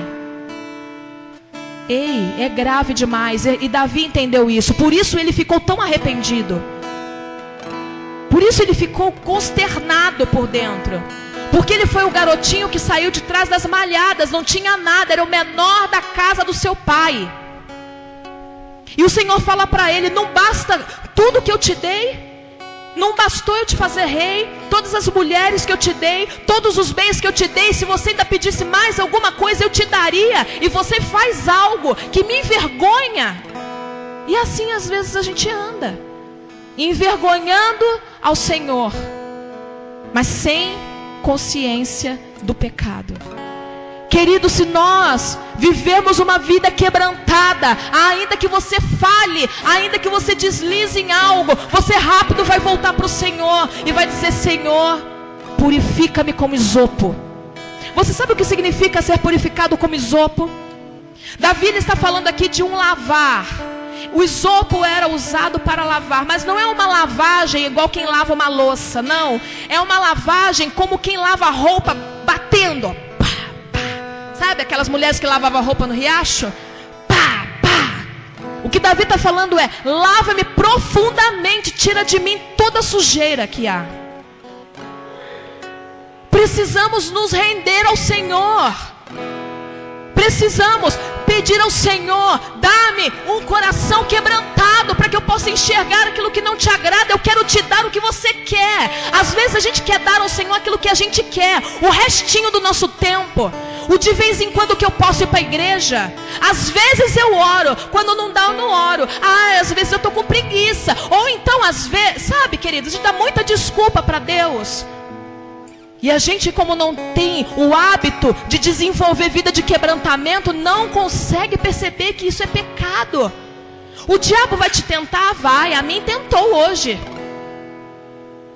Ei, é grave demais. E Davi entendeu isso. Por isso ele ficou tão arrependido. Por isso ele ficou consternado por dentro. Porque ele foi o garotinho que saiu de trás das malhadas. Não tinha nada, era o menor da casa do seu pai. E o Senhor fala para ele, não basta tudo que eu te dei? Não bastou eu te fazer rei? Todas as mulheres que eu te dei, todos os bens que eu te dei, se você ainda pedisse mais alguma coisa eu te daria. E você faz algo que me envergonha. E assim às vezes a gente anda, envergonhando ao Senhor, mas sem consciência do pecado. Querido, se nós vivemos uma vida quebrantada, ainda que você fale, ainda que você deslize em algo, você rápido vai voltar para o Senhor e vai dizer, Senhor, purifica-me como isopo. Você sabe o que significa ser purificado como isopo? Davi está falando aqui de um lavar. O isopo era usado para lavar, mas não é uma lavagem igual quem lava uma louça, não. É uma lavagem como quem lava a roupa batendo. Sabe aquelas mulheres que lavavam a roupa no riacho? Pá, pá. O que Davi está falando é, lava-me profundamente, tira de mim toda a sujeira que há. Precisamos nos render ao Senhor. Precisamos pedir ao Senhor, dá-me um coração quebrantado para que eu possa enxergar aquilo que não te agrada. Eu quero te dar o que você quer. Às vezes a gente quer dar ao Senhor aquilo que a gente quer, o restinho do nosso tempo, o de vez em quando que eu posso ir para a igreja. Às vezes eu oro, quando não dá eu não oro. Às vezes eu estou com preguiça. Ou então às vezes, sabe, queridos, a gente dá muita desculpa para Deus. E a gente, como não tem o hábito de desenvolver vida de quebrantamento, não consegue perceber que isso é pecado. O diabo vai te tentar? Vai. A mim tentou hoje.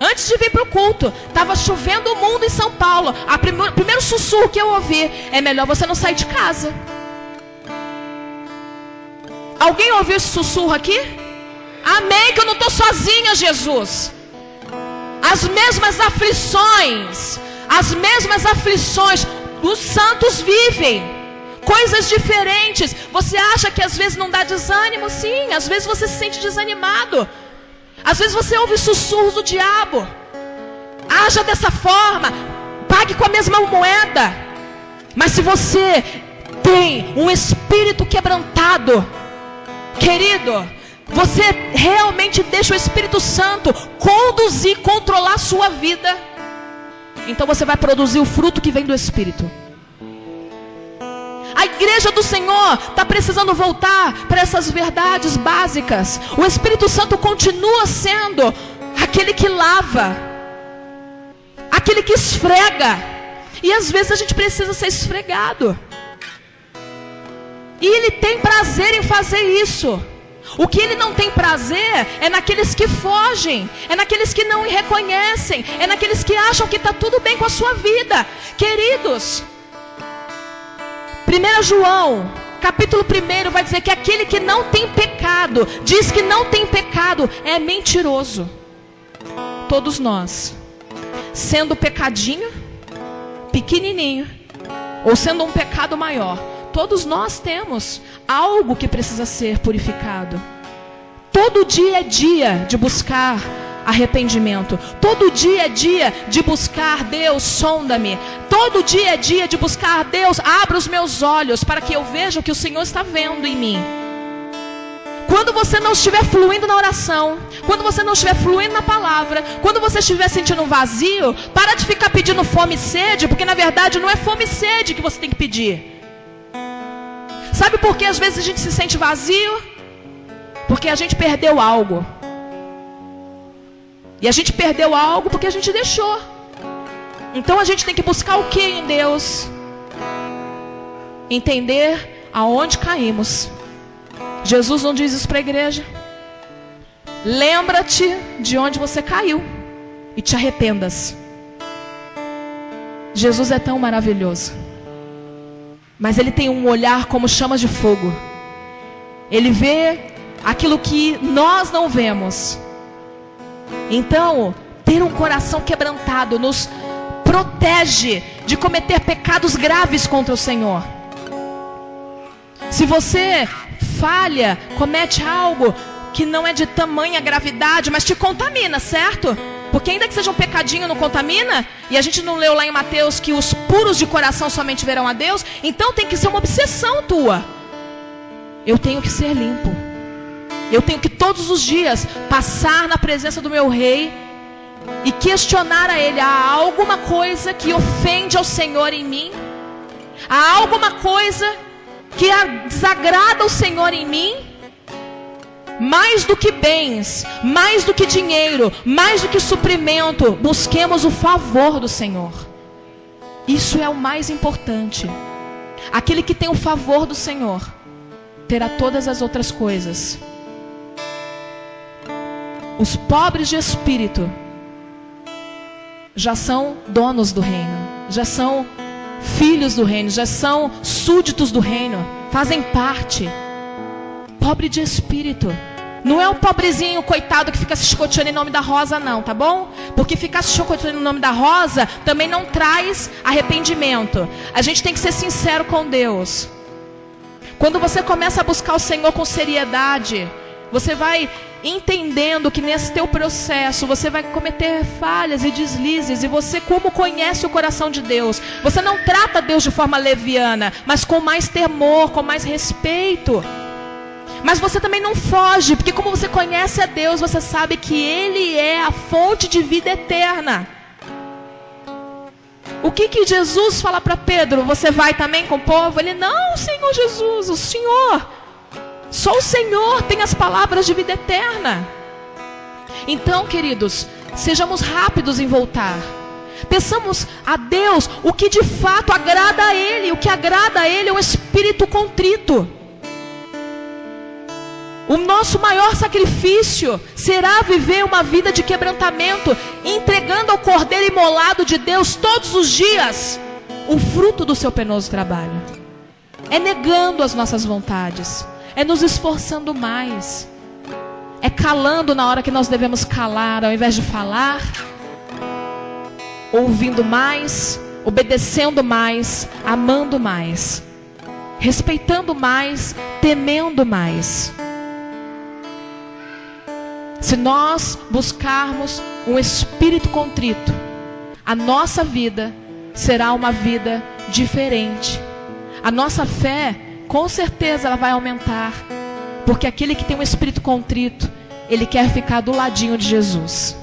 Antes de vir para o culto, estava chovendo o mundo em São Paulo. O primeiro sussurro que eu ouvi, é melhor você não sair de casa. Alguém ouviu esse sussurro aqui? Amém, que eu não estou sozinha, Jesus. As mesmas aflições, os santos vivem coisas diferentes. Você acha que às vezes não dá desânimo? Sim, às vezes você se sente desanimado. Às vezes você ouve sussurros do diabo. Haja dessa forma, pague com a mesma moeda. Mas se você tem um espírito quebrantado, querido, você realmente deixa o Espírito Santo conduzir, controlar a sua vida, então você vai produzir o fruto que vem do Espírito. A igreja do Senhor está precisando voltar para essas verdades básicas. O Espírito Santo continua sendo aquele que lava, aquele que esfrega. E às vezes a gente precisa ser esfregado. E Ele tem prazer em fazer isso. O que Ele não tem prazer é naqueles que fogem, é naqueles que não reconhecem, é naqueles que acham que está tudo bem com a sua vida. Queridos, 1 João, capítulo 1, vai dizer que aquele que não tem pecado, diz que não tem pecado, é mentiroso. Todos nós, sendo pecadinho, pequenininho, ou sendo um pecado maior, todos nós temos algo que precisa ser purificado. Todo dia é dia de buscar arrependimento. Todo dia é dia de buscar: Deus, sonda-me. Todo dia é dia de buscar: Deus, abra os meus olhos para que eu veja o que o Senhor está vendo em mim. Quando você não estiver fluindo na oração, quando você não estiver fluindo na palavra, quando você estiver sentindo um vazio, para de ficar pedindo fome e sede, porque na verdade não é fome e sede que você tem que pedir. Sabe por que às vezes a gente se sente vazio? Porque a gente perdeu algo. E a gente perdeu algo porque a gente deixou. Então a gente tem que buscar o que em Deus? Entender aonde caímos. Jesus não diz isso para a igreja? Lembra-te de onde você caiu e te arrependas. Jesus é tão maravilhoso, mas Ele tem um olhar como chamas de fogo. Ele vê aquilo que nós não vemos. Então, ter um coração quebrantado nos protege de cometer pecados graves contra o Senhor. Se você falha, comete algo que não é de tamanha gravidade, mas te contamina, certo? Porque ainda que seja um pecadinho, não contamina. E a gente não leu lá em Mateus que os puros de coração somente verão a Deus. Então tem que ser uma obsessão tua. Eu tenho que ser limpo. Eu tenho que todos os dias passar na presença do meu Rei e questionar a Ele: há alguma coisa que ofende ao Senhor em mim? Há alguma coisa que desagrada ao Senhor em mim? Mais do que bens, mais do que dinheiro, mais do que suprimento, busquemos o favor do Senhor. Isso é o mais importante. Aquele que tem o favor do Senhor terá todas as outras coisas. Os pobres de espírito já são donos do reino, já são filhos do reino, já são súditos do reino, fazem parte. Pobre de espírito não é o pobrezinho coitado que fica se chicoteando em nome da rosa, não, tá bom? Porque ficar se chicoteando em nome da rosa também não traz arrependimento. A gente tem que ser sincero com Deus. Quando você começa a buscar o Senhor com seriedade, você vai entendendo que nesse teu processo você vai cometer falhas e deslizes. E você, como conhece o coração de Deus, você não trata Deus de forma leviana, mas com mais temor, com mais respeito. Mas você também não foge, porque como você conhece a Deus, você sabe que Ele é a fonte de vida eterna. O que Jesus fala para Pedro? Você vai também com o povo? Ele: não, Senhor Jesus, o Senhor, só o Senhor tem as palavras de vida eterna. Então, queridos, sejamos rápidos em voltar. Peçamos a Deus o que de fato agrada a Ele. O que agrada a Ele é um espírito contrito. O nosso maior sacrifício será viver uma vida de quebrantamento, entregando ao Cordeiro imolado de Deus todos os dias o fruto do seu penoso trabalho. É negando as nossas vontades, é nos esforçando mais, é calando na hora que nós devemos calar, ao invés de falar, ouvindo mais, obedecendo mais, amando mais, respeitando mais, temendo mais. Se nós buscarmos um espírito contrito, a nossa vida será uma vida diferente. A nossa fé, com certeza, ela vai aumentar. Porque aquele que tem um espírito contrito, ele quer ficar do ladinho de Jesus.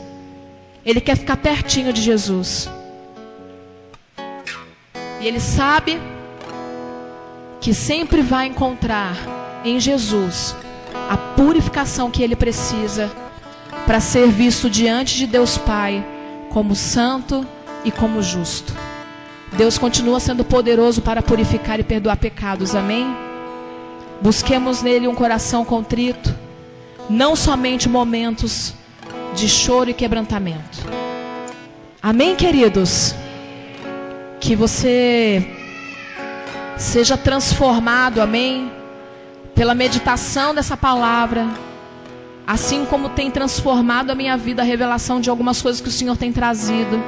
Ele quer ficar pertinho de Jesus. E ele sabe que sempre vai encontrar em Jesus a purificação que ele precisa para ser visto diante de Deus Pai como santo, e como justo. Deus continua sendo poderoso para purificar e perdoar pecados, amém? Busquemos nele um coração contrito, não somente momentos de choro e quebrantamento. Amém, queridos? Que você seja transformado, amém? Pela meditação dessa palavra, assim como tem transformado a minha vida, a revelação de algumas coisas que o Senhor tem trazido.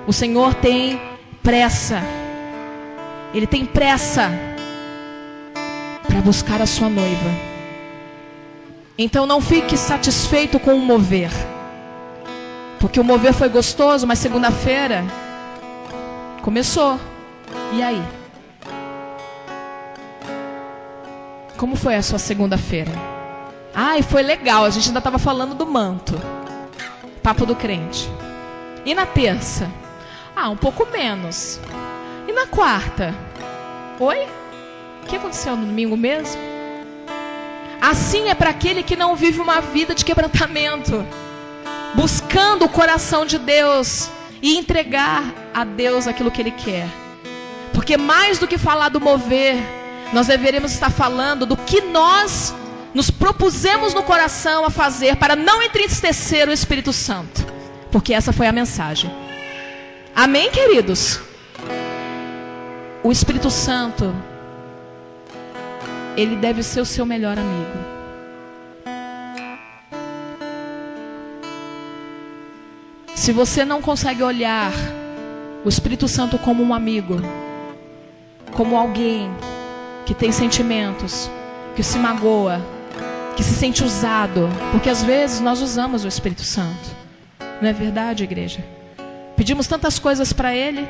O Senhor tem pressa, Ele tem pressa para buscar a sua noiva. Então não fique satisfeito com o mover, porque o mover foi gostoso, mas segunda-feira começou. E aí? Como foi a sua segunda-feira? Ai, foi legal, a gente ainda estava falando do manto. Papo do crente. E na terça? Ah, um pouco menos. E na quarta? Oi? O que aconteceu no domingo mesmo? Assim é para aquele que não vive uma vida de quebrantamento, buscando o coração de Deus e entregar a Deus aquilo que Ele quer. Porque mais do que falar do mover, nós deveríamos estar falando do que nós nos propusemos no coração a fazer para não entristecer o Espírito Santo. Porque essa foi a mensagem. Amém, queridos? O Espírito Santo, ele deve ser o seu melhor amigo. Se você não consegue olhar o Espírito Santo como um amigo, como alguém que tem sentimentos, que se magoa, que se sente usado, porque às vezes nós usamos o Espírito Santo, não é verdade, igreja? Pedimos tantas coisas para Ele,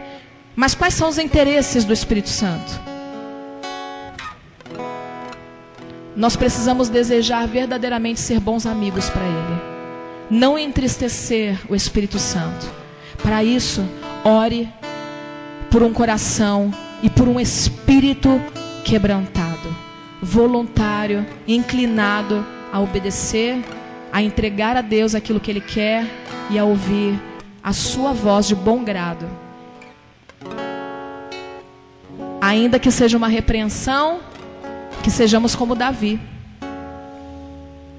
mas quais são os interesses do Espírito Santo? Nós precisamos desejar verdadeiramente ser bons amigos para Ele, não entristecer o Espírito Santo. Para isso, ore por um coração e por um espírito quebrantado, voluntário, inclinado a obedecer, a entregar a Deus aquilo que Ele quer e a ouvir a sua voz de bom grado. Ainda que seja uma repreensão, que sejamos como Davi.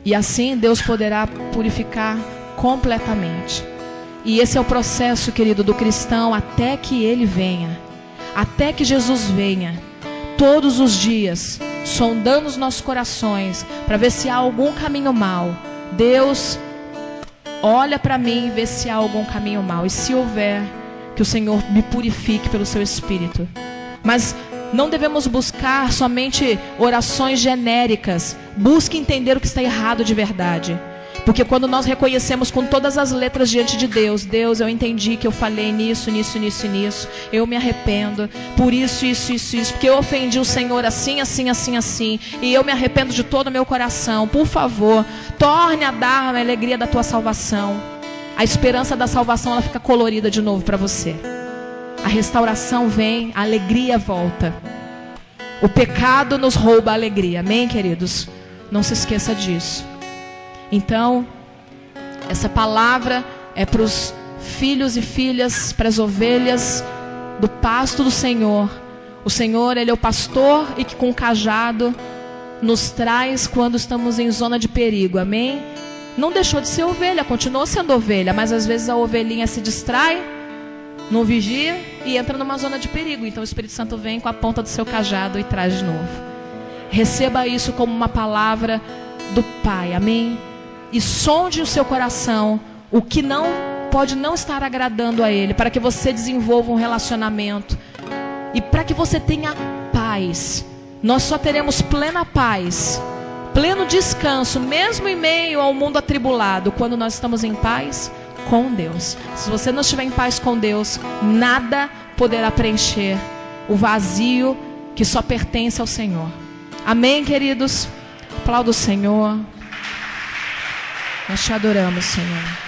E assim Deus poderá purificar completamente. E esse é o processo, querido, do cristão até que ele venha. Até que Jesus venha. Todos os dias, sondando os nossos corações, para ver se há algum caminho mau. Deus olha para mim e vê se há algum caminho mau. E se houver, que o Senhor me purifique pelo seu Espírito. Mas não devemos buscar somente orações genéricas. Busque entender o que está errado de verdade. Porque quando nós reconhecemos com todas as letras diante de Deus, Deus, eu entendi que eu falei nisso, nisso, nisso e nisso, eu me arrependo por isso, isso, isso, isso, porque eu ofendi o Senhor assim, assim, assim, assim, e eu me arrependo de todo o meu coração. Por favor, torne a dar a alegria da tua salvação. A esperança da salvação, ela fica colorida de novo para você. A restauração vem, a alegria volta. O pecado nos rouba a alegria, amém, queridos? Não se esqueça disso. Então, essa palavra é para os filhos e filhas, para as ovelhas do pasto do Senhor. O Senhor, Ele é o pastor e que com o cajado nos traz quando estamos em zona de perigo, amém? Não deixou de ser ovelha, continuou sendo ovelha, mas às vezes a ovelhinha se distrai, não vigia e entra numa zona de perigo. Então o Espírito Santo vem com a ponta do seu cajado e traz de novo. Receba isso como uma palavra do Pai, amém? E sonde o seu coração, o que não pode não estar agradando a Ele, para que você desenvolva um relacionamento e para que você tenha paz. Nós só teremos plena paz, pleno descanso, mesmo em meio ao mundo atribulado, quando nós estamos em paz com Deus. Se você não estiver em paz com Deus, nada poderá preencher o vazio que só pertence ao Senhor. Amém, queridos? Aplauda o Senhor. Nós te adoramos, Senhor.